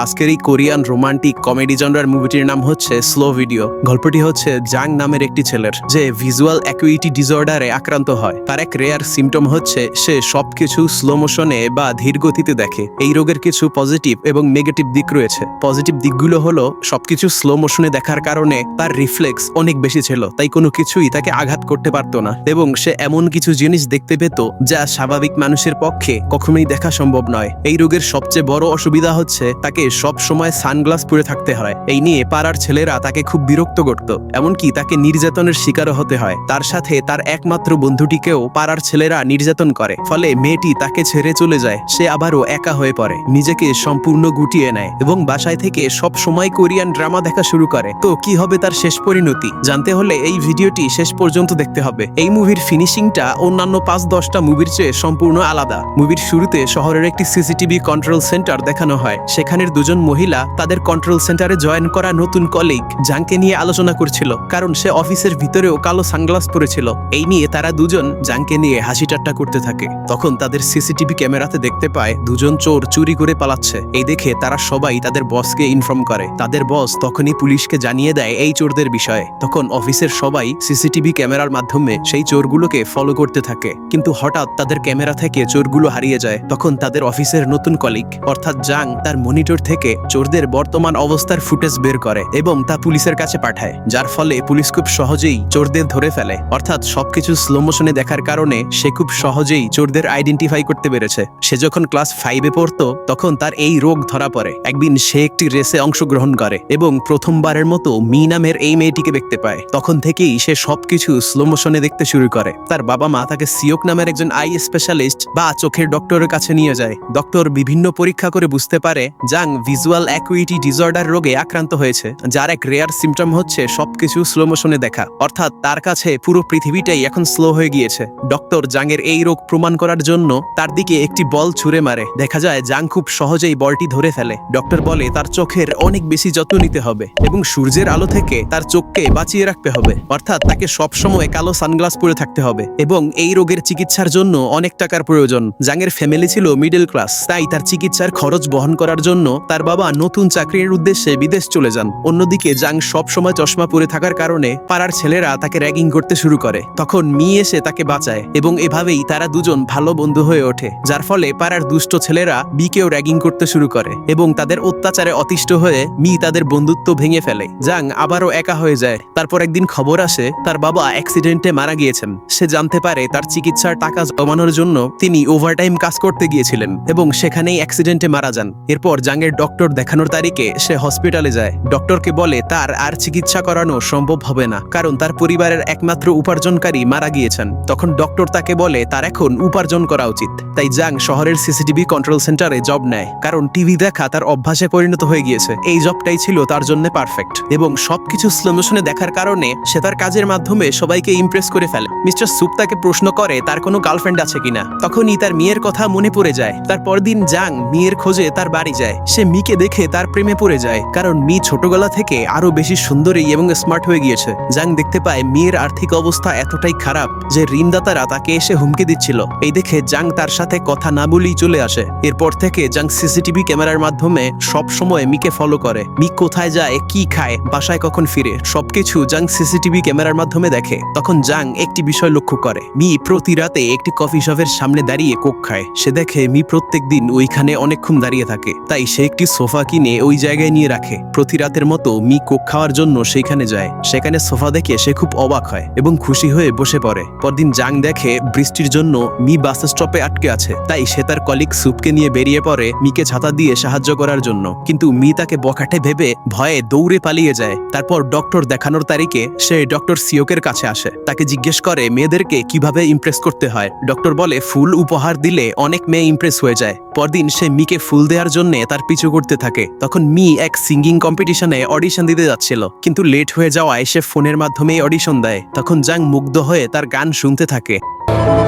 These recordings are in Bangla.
আজকের এই কোরিয়ান রোমান্টিক কমেডি জনরার মুভিটির নাম হচ্ছে স্লো ভিডিও। গল্পটি হচ্ছে জাং নামের একটি ছেলের যে ভিজুয়াল অ্যাকুইটি ডিসঅর্ডারে আক্রান্ত হয়। তার এক রেয়ার সিমটম হচ্ছে সে সবকিছু স্লো মোশনে বা ধীর গতিতে দেখে। এই রোগের কিছু পজিটিভ এবং নেগেটিভ দিক রয়েছে। পজিটিভ দিকগুলো হলো সবকিছু স্লো মোশনে দেখার কারণে তার রিফ্লেক্স অনেক বেশি ছিল, তাই কোনো কিছুই তাকে আঘাত করতে পারতো না এবং সে এমন কিছু জিনিস দেখতে পেত যা স্বাভাবিক মানুষের পক্ষে কখনোই দেখা সম্ভব নয়। এই রোগের সবচেয়ে বড় অসুবিধা হচ্ছে তাকে সব সময় সানগ্লাস পরে থাকতে হয়। এই নিয়ে পাড়ার ছেলেরা তাকে খুব বিরক্ত করত, এমনকি তাকে নির্যাতনের শিকারও হতে হয়। তার সাথে তার একমাত্র বন্ধুটিকেও পাড়ার ছেলেরা নির্যাতন করে, ফলে মেয়েটি তাকে ছেড়ে চলে যায়। সে আবারও একা হয়ে পড়ে, নিজেকে সম্পূর্ণ গুটিয়ে নেয় এবং বাসায় থেকে সব সময় কোরিয়ান ড্রামা দেখা শুরু করে। তো কি হবে তার শেষ পরিণতি জানতে হলে এই ভিডিওটি শেষ পর্যন্ত দেখতে হবে। এই মুভির ফিনিশিংটা অন্যান্য ৫-১০টা মুভির চেয়ে সম্পূর্ণ আলাদা। মুভির শুরুতে শহরের একটি সিসিটিভি কন্ট্রোল সেন্টার দেখানো হয়। সেখানের দুজন মহিলা তাদের কন্ট্রোল সেন্টারে জয়েন করা নতুন কলিগ জাংকে নিয়ে আলোচনা করছিল, কারণ সে অফিসের ভিতরেও কালো সানগ্লাস পরেছিল। এই নিয়ে তারা দুজন জাংকে নিয়ে হাসি ঠাট্টা করতে থাকে। তখন তাদের সিসিটিভি ক্যামেরাতে দেখতে পায় দুজন চোর চুরি করে পালাচ্ছে। এই দেখে তারা সবাই তাদের বসকে ইনফর্ম করে। তাদের বস তখনই পুলিশকে জানিয়ে দেয় এই চোরদের বিষয়ে। তখন অফিসের সবাই সিসিটিভি ক্যামেরার মাধ্যমে সেই চোরগুলোকে ফলো করতে থাকে, কিন্তু হঠাৎ তাদের ক্যামেরা থেকে চোরগুলো হারিয়ে যায়। তখন তাদের অফিসের নতুন কলিগ অর্থাৎ জাং তার মনিটর থেকে চোরদের বর্তমান অবস্থার ফুটেজ বের করে এবং তা পুলিশের কাছে পাঠায়, যার ফলে পুলিশ খুব সহজেই চোরদের ধরে ফেলে। অর্থাৎ সবকিছু স্লো মোশনে দেখার কারণে সে খুব সহজেই চোরদের আইডেন্টিফাই করতে পেরেছে। সে যখন ক্লাস 5-এ পড়তো তখন তার এই রোগ ধরা পড়ে। একদিন সে একটি রেসে অংশগ্রহণ করে এবং প্রথমবারের মতো মি নামের এই মেয়েটিকে দেখতে পায়। তখন থেকেই সে সবকিছু স্লো মোশনে দেখতে শুরু করে। তার বাবা মা তাকে সিওক নামের একজন আই স্পেশালিস্ট বা চোখের ডক্টরের কাছে নিয়ে যায়। ডক্টর বিভিন্ন পরীক্ষা করে বুঝতে পারে জাং ভিজুয়াল অ্যাকুইটি ডিসঅর্ডার রোগে আক্রান্ত হয়েছে, যার এক রেয়ার সিমটম হচ্ছে সবকিছু স্লো মোশনে দেখা। অর্থাৎ তার কাছে পুরো পৃথিবীটাই এখন স্লো হয়ে গিয়েছে। ডক্টর জাংয়ের এই রোগ প্রমাণ করার জন্য তার দিকে একটি বল ছুঁড়ে মারে। দেখা যায় জাং খুব সহজেই বলটি ধরে ফেলে। ডক্টর বলে তার চোখের অনেক বেশি যত্ন নিতে হবে এবং সূর্যের আলো থেকে তার চোখকে বাঁচিয়ে রাখতে হবে। অর্থাৎ তাকে সবসময় কালো সানগ্লাস পরে থাকতে হবে এবং এই রোগের চিকিৎসার জন্য অনেক টাকার প্রয়োজন। জাংয়ের ফ্যামিলি ছিল মিডল ক্লাস, তাই তার চিকিৎসার খরচ বহন করার জন্য তার বাবা নতুন চাকরির উদ্দেশ্যে বিদেশ চলে যান। অন্যদিকে জাং সব সময় চশমা পরে থাকার কারণে পাড়ার ছেলেরা তাকে র্যাগিং করতে শুরু করে। তখন মি এসে তাকে বাঁচায় এবং এভাবেই তারা দুজন ভালো বন্ধু হয়ে ওঠে, যার ফলে পাড়ার দুষ্ট ছেলেরা বিকেও র্যাগিং করতে শুরু করে এবং তাদের অত্যাচারে অতিষ্ঠ হয়ে মি তাদের বন্ধুত্ব ভেঙে ফেলে। জাং আবারও একা হয়ে যায়। তারপর একদিন খবর আসে তার বাবা অ্যাক্সিডেন্টে মারা গিয়েছেন। সে জানতে পারে তার চিকিৎসার টাকা জমানোর জন্য তিনি ওভারটাইম কাজ করতে গিয়েছিলেন এবং সেখানেই অ্যাক্সিডেন্টে মারা যান। এরপর জাংয়ের ডক্টর দেখানোর তারিখে সে হসপিটালে যায়। ডক্টরকে বলে তার আর চিকিৎসা করানো সম্ভব হবে না, কারণ তার পরিবারের একমাত্র উপার্জনকারী মারা গিয়েছেন। তখন ডক্টর তাকে বলে তার এখন উপার্জন করা উচিত। তাই জাং শহরের সিসিটিভি কন্ট্রোল সেন্টারে জব নেয়, কারণ টিভি দেখা তার অভ্যাসে পরিণত হয়ে গিয়েছে। এই জবটাই ছিল তার জন্য পারফেক্ট এবং সবকিছু স্লো মোশনে দেখার কারণে সে তার কাজের মাধ্যমে সবাইকে ইমপ্রেস করে ফেলে। মিস্টার সুপ তাকে প্রশ্ন করে তার কোনো গার্লফ্রেন্ড আছে কিনা। তখনই তার মেয়ের কথা মনে পড়ে যায়। তার পরদিন জাং মেয়ের খোঁজে তার বাড়ি যায়। সে মিকে দেখে তার প্রেমে পড়ে যায়, কারণ মি ছোটবেলা থেকে আরো বেশি সুন্দরী এবং স্মার্ট হয়ে গিয়েছে। জাং দেখতে পায় মেয়ের আর্থিক অবস্থা এতটাই খারাপ যে ঋণদাতারা তাকে এসে হুমকি দিচ্ছিল। এই দেখে জাং তার সাথে কথা না বলেই চলে আসে। এরপর থেকে জাং সিসিটিভি ক্যামেরার মাধ্যমে সব সময় মিকে ফলো করে। মি কোথায় যায়, কি খায়, বাসায় কখন ফিরে, সবকিছু জাং সিসিটিভি ক্যামেরার মাধ্যমে দেখে। তখন জাং একটি বিষয় লক্ষ্য করে, মি প্রতি রাতে একটি কফি শপের সামনে দাঁড়িয়ে কোক খায়। সে দেখে মি প্রত্যেক দিন ওইখানে অনেকক্ষণ দাঁড়িয়ে থাকে, তাই সে একটি সোফা কিনে ওই জায়গায় নিয়ে রাখে। প্রতি রাতের মতো মি কোক খাওয়ার জন্য সেইখানে যায়। সেখানে সোফা দেখে সে খুব অবাক হয় এবং খুশি হয়ে বসে পড়ে। পরদিন জাং দেখে বৃষ্টির জন্য মি বাস স্টপে আটকে আছে, তাই সে তার কলিগ সুপকে নিয়ে বেরিয়ে পড়ে মিকে ছাতা দিয়ে সাহায্য করার জন্য। কিন্তু মি তাকে বখাটে ভেবে ভয়ে দৌড়ে পালিয়ে যায়। তারপর ডক্টর দেখানোর তারিখে সে ডক্টর সিওকের কাছে আসে। তাকে জিজ্ঞেস করে মেয়েদেরকে কিভাবে ইমপ্রেস করতে হয়। ডক্টর বলে ফুল উপহার দিলে অনেক মেয়ে ইমপ্রেস হয়ে যায়। পরদিন সে মিকে ফুল দেওয়ার জন্য তার পিছু করতে থাকে। তখন মি এক সিঙ্গিং কম্পিটিশনে অডিশন দিতে যাচ্ছিল, কিন্তু লেট হয়ে যাওয়ায় সে ফোনের মাধ্যমে অডিশন দেয়। তখন জাং মুগ্ধ হয়ে তার গান শুনতে থাকে।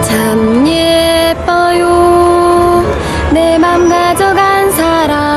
참 예뻐요 내 맘 가져간 사람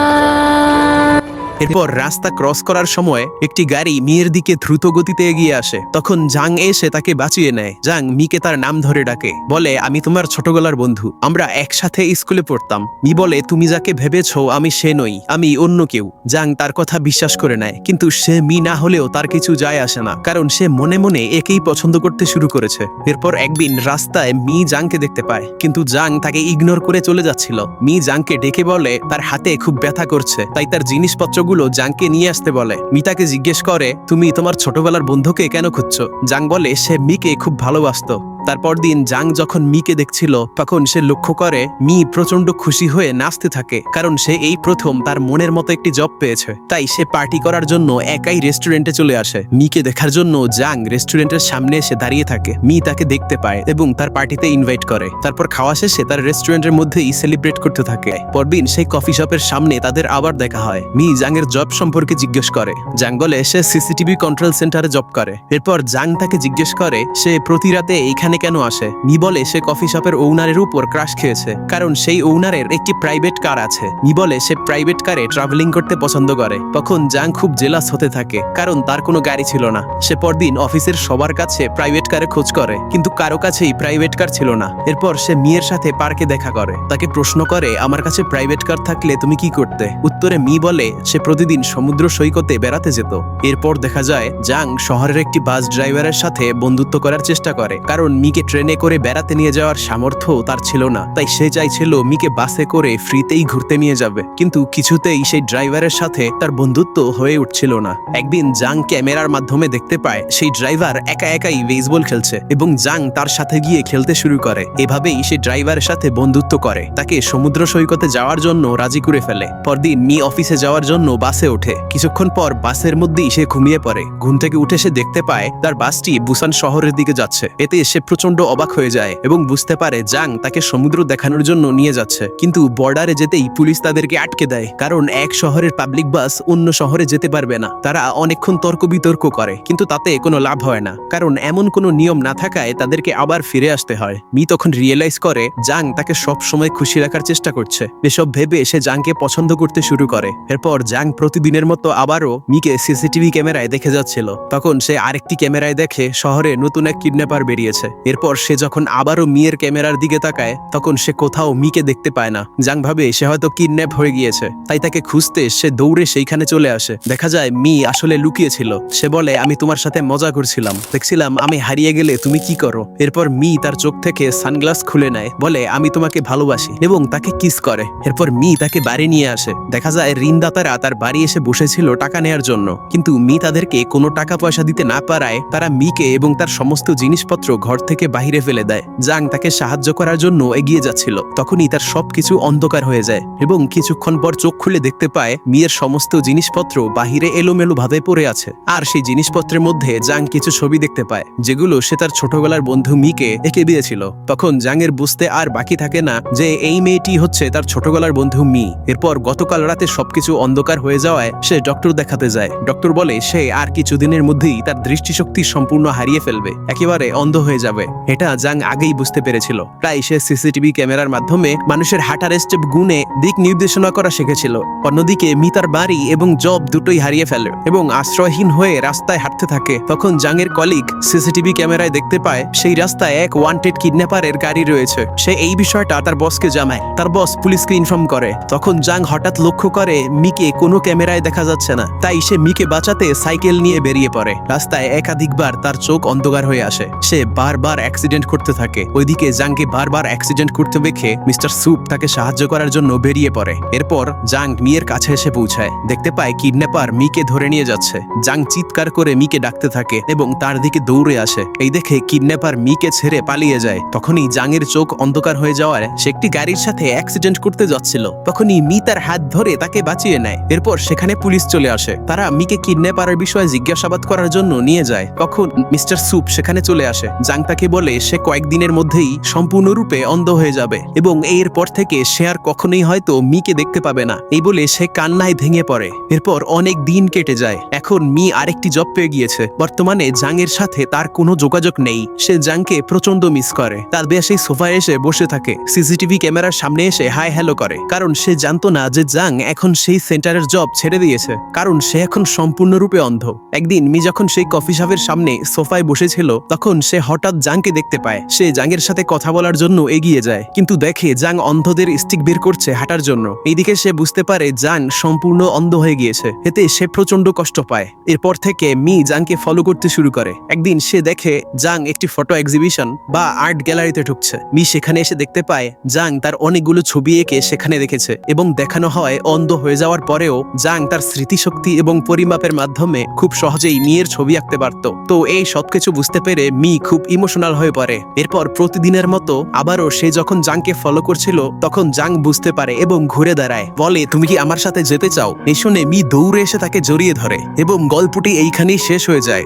এরপর রাস্তা ক্রস করার সময় একটি গাড়ি মিয়ের দিকে দ্রুত গতিতে এগিয়ে আসে। তখন জাং এসে তাকে বাঁচিয়ে নেয়। জাং মিকে তার নাম ধরে ডাকে, বলে আমি তোমার ছোটবেলার বন্ধু, আমরা একসাথে স্কুলে পড়তাম। মি বলে তুমি যাকে ভেবেছো আমি সে নই, আমি অন্য কেউ। জাং তার কথা বিশ্বাস করে নেয়, কিন্তু সে মি না হলেও তার কিছু যায় আসে না, কারণ সে মনে মনে একেই পছন্দ করতে শুরু করেছে। এরপর একদিন রাস্তায় মি জাংকে দেখতে পায়, কিন্তু জাং তাকে ইগনোর করে চলে যাচ্ছিল। মি জাংকে ডেকে বলে তার হাতে খুব ব্যথা করছে, তাই তার জিনিসপত্রগুলো জাংকে নিয়ে আসতে বলে। মি তাকে জিজ্ঞেস করে তুমি তোমার ছোটবেলার বন্ধুকে কেন খুঁজছো? জাং বলে সে মিকে খুব ভালোবাসতো। তারপর দিন জাং যখন মিকে দেখছিল তখন সে লক্ষ্য করে মি প্রচন্ড খুশি হয়ে নাচতে থাকে, কারণ সে এই প্রথম তার মনের মতো একটি জব পেয়েছে। তাই সে পার্টি করার জন্য একাই রেস্টুরেন্টে চলে আসে। মিকে দেখার জন্য জাং রেস্টুরেন্টের সামনে এসে দাঁড়িয়ে থাকে। মি তাকে দেখতে পায় এবং তার পার্টিতে ইনভাইট করে। তারপর খাওয়া শেষে তার রেস্টুরেন্টের মধ্যেই সেলিব্রেট করতে থাকে। পরদিন সেই কফি শপের সামনে তাদের আবার দেখা হয়। মি জাং এর জব সম্পর্কে জিজ্ঞেস করে। জাং বলে সে সিসিটিভি কন্ট্রোল সেন্টারে জব করে। এরপর জাং তাকে জিজ্ঞেস করে সে প্রতি রাতে এইখানে কেন আসে। মি বলে সে কফি শপের ওনারের উপর ক্রাশ খেয়েছে, কারণ সেই ওনারের একটি প্রাইভেট কার আছে। মি বলে সে প্রাইভেট কারে ট্রাভেলিং করতে পছন্দ করে। তখন জাং খুব জেলাস হতে থাকে, কারণ তার কোনো গাড়ি ছিল না। সে পরদিন অফিসের সবার কাছে প্রাইভেট কারে খোঁজ করে, কিন্তু কারো কাছেই প্রাইভেট কার ছিল না। এরপর সে মিয়ের সাথে পার্কে দেখা করে। তাকে প্রশ্ন করে আমার কাছে প্রাইভেট কার থাকলে তুমি কি করতে? উত্তরে মি বলে সে প্রতিদিন সমুদ্র সৈকতে বেড়াতে যেত। এরপর দেখা যায় জাং শহরের একটি বাস ড্রাইভারের সাথে বন্ধুত্ব করার চেষ্টা করে, কারণ মিকে ট্রেনে করে বেড়াতে নিয়ে যাওয়ার সামর্থ্য তার ছিল না। তাই সে চাইছিল মিকে বাসে করে ফ্রিতেই ঘুরতে নিয়ে যাবে, কিন্তু কিছুতেই সেই ড্রাইভারের সাথে তার বন্ধুত্ব হয়ে উঠছিল না। একদিন জাং ক্যামেরার মাধ্যমে দেখতে পায় সেই ড্রাইভার একা একাই বেসবল খেলছে এবং জাং তার সাথে গিয়ে খেলতে শুরু করে। এভাবেই সে ড্রাইভারের সাথে বন্ধুত্ব করে, তাকে সমুদ্র সৈকতে যাওয়ার জন্য রাজি করে ফেলে। পরদিন মি অফিসে যাওয়ার জন্য বাসে ওঠে। কিছুক্ষণ পর বাসের মধ্যেই সে ঘুমিয়ে পড়ে। ঘুম থেকে উঠে সে দেখতে পায় তার বাসটি বুসান শহরের দিকে যাচ্ছে। এতে সে প্রচন্ড অবাক হয়ে যায় এবং বুঝতে পারে জাং তাকে সমুদ্র দেখানোর জন্য নিয়ে যাচ্ছে। কিন্তু বর্ডারে যেতেই পুলিশ তাদেরকে আটকে দেয়, কারণ এক শহরের পাবলিক বাস অন্য শহরে যেতে পারবে না। তারা অনেকক্ষণ তর্ক বিতর্ক করে, কিন্তু তাতে কোনো লাভ হয় না, কারণ এমন কোনো নিয়ম না থাকায় তাদেরকে আবার ফিরে আসতে হয়। মি তখন রিয়েলাইজ করে জাং তাকে সব সময় খুশি রাখার চেষ্টা করছে। এসব ভেবে সে জাংকে পছন্দ করতে শুরু করে। এরপর জাং প্রতিদিনের মতো আবারও মিকে সিসিটিভি ক্যামেরায় দেখে যাচ্ছিল। তখন সে আরেকটি ক্যামেরায় দেখে শহরে নতুন এক কিডন্যাপার বেরিয়েছে। এরপর সে যখন আবারও মিয়ের ক্যামেরার দিকে তাকায় তখন সে কোথাও মিকে দেখতে পায় না। জাং ভাবে সে হয়তো কিডন্যাপ হয়ে গিয়েছে, তাই তাকে খুঁজতে সে দৌড়ে সেইখানে চলে আসে। দেখা যায় মি আসলে লুকিয়েছিল। সে বলে আমি তোমার সাথে মজা করছিলাম, দেখছিলাম আমি হারিয়ে গেলে তুমি কি করো। এরপর মি তার চোখ থেকে সানগ্লাস খুলে নেয়, বলে আমি তোমাকে ভালোবাসি এবং তাকে কিস করে। এরপর মি তাকে বাড়ি নিয়ে আসে। দেখা যায় ঋণদাতারা তার বাড়ি এসে বসেছিল টাকা নেয়ার জন্য, কিন্তু মি তাদেরকে কোনো টাকা পয়সা দিতে না পারায় তারা মিকে এবং তার সমস্ত জিনিসপত্র ঘর থেকে বাহিরে ফেলে দেয়। জাং তাকে সাহায্য করার জন্য এগিয়ে যাচ্ছিল, তখনই তার সবকিছু অন্ধকার হয়ে যায় এবং কিছুক্ষণ পর চোখ খুলে দেখতে পায় মিয়ের সমস্ত জিনিসপত্র বাহিরে এলোমেলো ভাবে পড়ে আছে। আর সেই জিনিসপত্রের মধ্যে জাং কিছু ছবি দেখতে পায়, যেগুলো সে তার ছোটবেলার বন্ধু মিকে এঁকে দিয়েছিল। তখন জাং এর বুঝতে আর বাকি থাকে না যে এই মেয়েটি হচ্ছে তার ছোটবেলার বন্ধু মি। এরপর গতকাল রাতে সবকিছু অন্ধকার হয়ে যাওয়ায় সে ডক্টর দেখাতে যায়। ডক্টর বলে সে আর কিছুদিনের মধ্যেই তার দৃষ্টিশক্তি সম্পূর্ণ হারিয়ে ফেলবে, একেবারে অন্ধ হয়ে যাবে। এটা জাং আগেই বুঝতে পেরেছিল। তাই সে সিসিটিভি ক্যামেরার মাধ্যমে মানুষের হাঁটার স্টেপ গুনে দিক নির্দেশনা করা শিখেছিল। অন্যদিকে মি তার বাড়ি এবং জব দুটোই হারিয়ে ফেলে এবং আশ্রয়হীন হয়ে রাস্তায় হাঁটতে থাকে। তখন জাং এর কলিগ সিসিটিভি ক্যামেরায় দেখতে পায় সেই রাস্তায় এক ওয়ান্টেড কিডন্যাপারের গাড়ি রয়েছে। সে এই বিষয়টা তার বসকে জানায়। তার বস পুলিশকে ইনফর্ম করে। তখন জাং হঠাৎ লক্ষ্য করে মিকে কোনো ক্যামেরায় দেখা যাচ্ছে না। তাই সে মিকে বাঁচাতে সাইকেল নিয়ে বেরিয়ে পড়ে। রাস্তায় একাধিকবার তার চোখ অন্ধকার হয়ে আসে। সে বারবার অ্যাক্সিডেন্ট করতে থাকে। ওইদিকে জাংকে বারবার অ্যাক্সিডেন্ট করতে দেখে মিস্টার সুপ তাকে সাহায্য করার জন্য বেরিয়ে পড়ে। এরপর জাং মিয়ের কাছে এসে পৌঁছায়। দেখতে পায় কিডন্যাপার মিকে ধরে নিয়ে যাচ্ছে। জাং চিৎকার করে মিকে ডাকতে থাকে এবং তার দিকে দৌড়ে আসে। এই দেখে কিডন্যাপার মিকে ছেড়ে পালিয়ে যায়। তখনই জাং এর চোখ অন্ধকার হয়ে যাওয়ায় সে একটি গাড়ির সাথে অ্যাক্সিডেন্ট করতে যাচ্ছিল। তখনই মি তার হাত ধরে তাকে বাঁচিয়ে নেয়। এরপর সেখানে পুলিশ চলে আসে। তারা মিকে কিডন্যাপারের বিষয়ে জিজ্ঞাসাবাদ করার জন্য নিয়ে যায়। তখন মিস্টার সুপ সেখানে চলে আসে। জাং তাকে বলে সে কয়েকদিনের মধ্যেই সম্পূর্ণরূপে অন্ধ হয়ে যাবে এবং এরপর থেকে সে আর কখনোই হয়তো মিকে দেখতে পাবে না। এই বলে সে কান্নায় ভেঙে পড়ে। এরপর অনেক দিন কেটে যায়। এখন মি আরেকটি জব পেয়ে গিয়েছে। বর্তমানে জাংয়ের সাথে তার কোনো যোগাযোগ নেই। সে জাংকে প্রচন্ড মিস করে। তার সেই সোফায় এসে বসে থাকে, সিসিটিভি ক্যামেরার সামনে এসে হাই হ্যালো করে, কারণ সে জানতো না যে জাং এখন সেই সেন্টারের জব ছেড়ে দিয়েছে, কারণ সে এখন সম্পূর্ণরূপে অন্ধ। একদিন মি যখন সেই কফি শপের সামনে সোফায় বসেছিল, তখন সে হঠাৎ জাংকে দেখতে পায়। সে জাংয়ের সাথে কথা বলার জন্য এগিয়ে যায়, কিন্তু দেখে জাং অন্ধদের স্টিক বের করছে হাঁটার জন্য। এইদিকে সে বুঝতে পারে জাং সম্পূর্ণ অন্ধ হয়ে গিয়েছে। এতে সে প্রচন্ড কষ্ট পায়। এরপর থেকে মি জাংকে ফলো করতে শুরু করে। একদিন সে দেখে জাং একটি ফটো এক্সিবিশন বা আর্ট গ্যালারিতে ঢুকছে। মি সেখানে এসে দেখতে পায় জাং তার অনেকগুলো ছবি এঁকে সেখানে রেখেছে এবং দেখানো হয় অন্ধ হয়ে যাওয়ার পরেও জাং তার স্মৃতিশক্তি এবং পরিমাপের মাধ্যমে খুব সহজেই মিয়ের ছবি আঁকতে পারত। তো এই সবকিছু বুঝতে পেরে মি খুব ইমোশনাল হয়ে পড়ে। এরপর প্রতিদিনের মতো আবারও সে যখন জাংকে ফলো করছিল, তখন জাং বুঝতে পারে এবং ঘুরে দাঁড়ায়, বলে তুমি কি আমার সাথে যেতে চাও? এই শুনে মি দৌড়ে এসে তাকে জড়িয়ে ধরে এবং গল্পটি এইখানেই শেষ হয়ে যায়।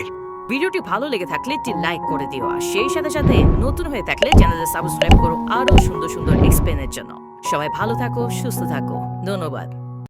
ভিডিওটি ভালো লেগে থাকলে একটি লাইক করে দিও, আর সেই সাথে সাথে নতুন হয়ে থাকলে চ্যানেলটি সাবস্ক্রাইব করো আরো সুন্দর সুন্দর এক্সপ্লেনের জন্য। সবাই ভালো থাকো, সুস্থ থাকো, ধন্যবাদ।